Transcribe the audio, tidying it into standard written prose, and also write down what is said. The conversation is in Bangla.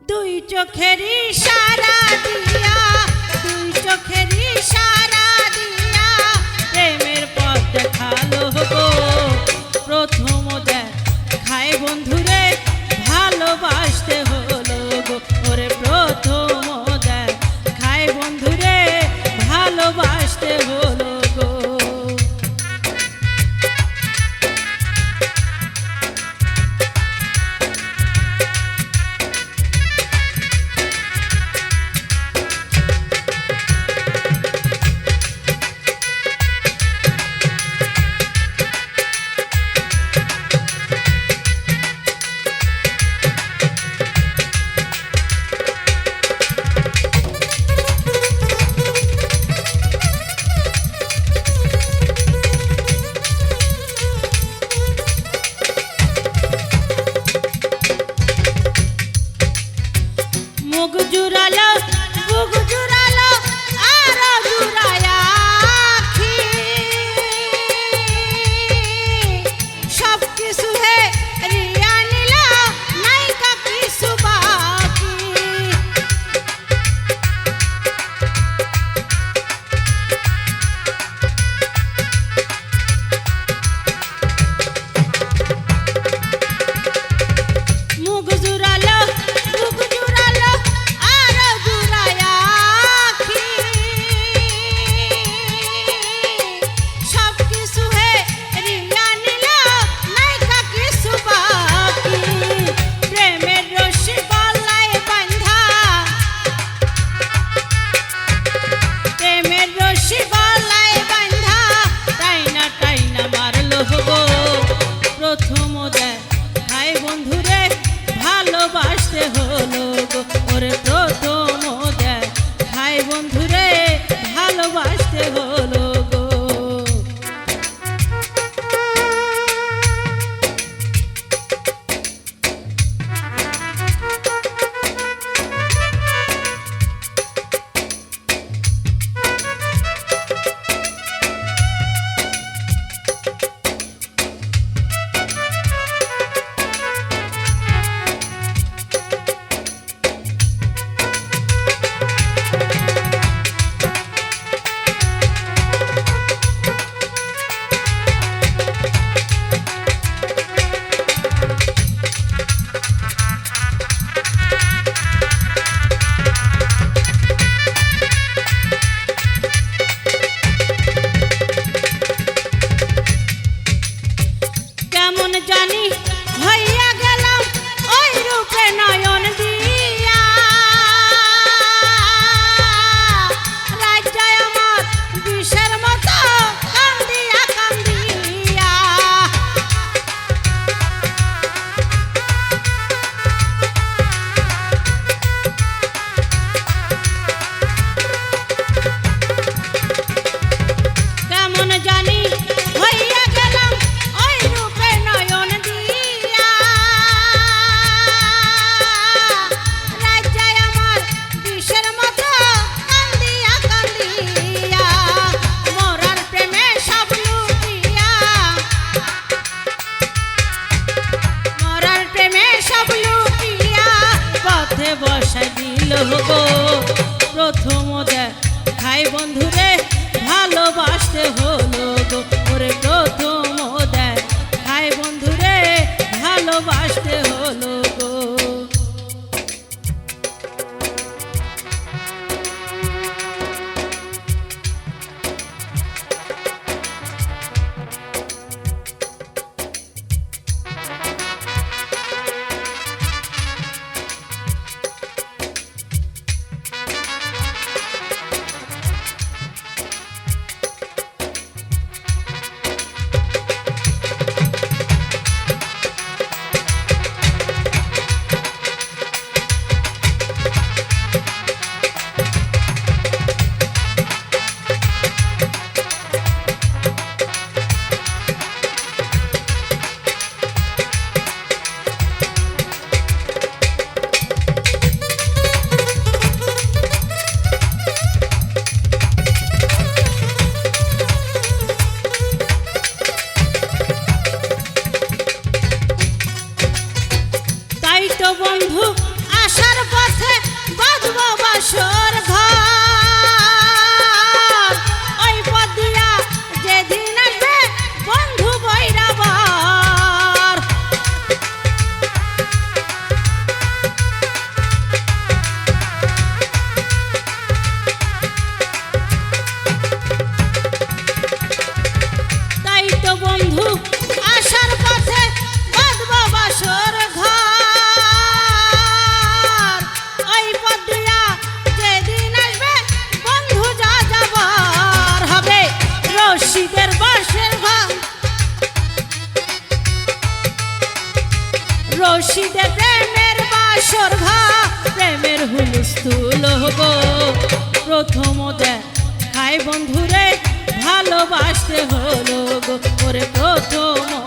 দুই চোখের ইশারা দিয়া, দুই চোখের ইশারা দিয়া প্রেমের পথ দেখালো গো। প্রথম দেখায় বন্ধুরে ভালোবাসতে হলো গো। ওরে প্রথম দেখায় বন্ধুরে ভালোবাসতে হলো গো। মুখ জুড়ালো, বুক জুড়ালো, আরো জুড়ায়া আখি। সব কিছু হে রিয়া নিল, নাইকা কিছু বাকি। মুখ জুড়ালো, বুক জুড়ালো, আরো জুড়ায়া আখি। সব কিছু হে রিয়া নিল, নাইকা কিছু বাকি। প্রেমের রশি গলায় বাঁধা, প্রেমের রশি গলায় বাঁধা টাইনা টাইনা মারলো গো। প্রথম দেখায় বন্ধুরে ভালোবাসতে হলো গো। ওরে প্রথম দেখায় বন্ধুরে ভালোবাসতে হলো গো। কেমন জানি হইয়া গেলাম ওই রূপে নয়ন দিয়া। রাজ্জায় আমার বিষের মতো কান্দিয়া কান্দিয়া। কেমন জানি হইয়া গেলাম ওই রূপে নয়ন দিয়া। রাজ্জায় আমার বিষের মতো কান্দিয়া কান্দিয়া। মরার প্রেমে সব লুটিয়া, মরার প্রেমে সব লুটিয়া পথে বসাই দিল গো। প্রথম দেখায় বন্ধুরে ভালোবাসতে হলো গো। ওরে প্রথম দেখায় বন্ধুরে ভালোবাসতে হলো গো। গো প্রথম দেখায় বন্ধুরে ভালোবাসতে হলো গো ওরে প্রথম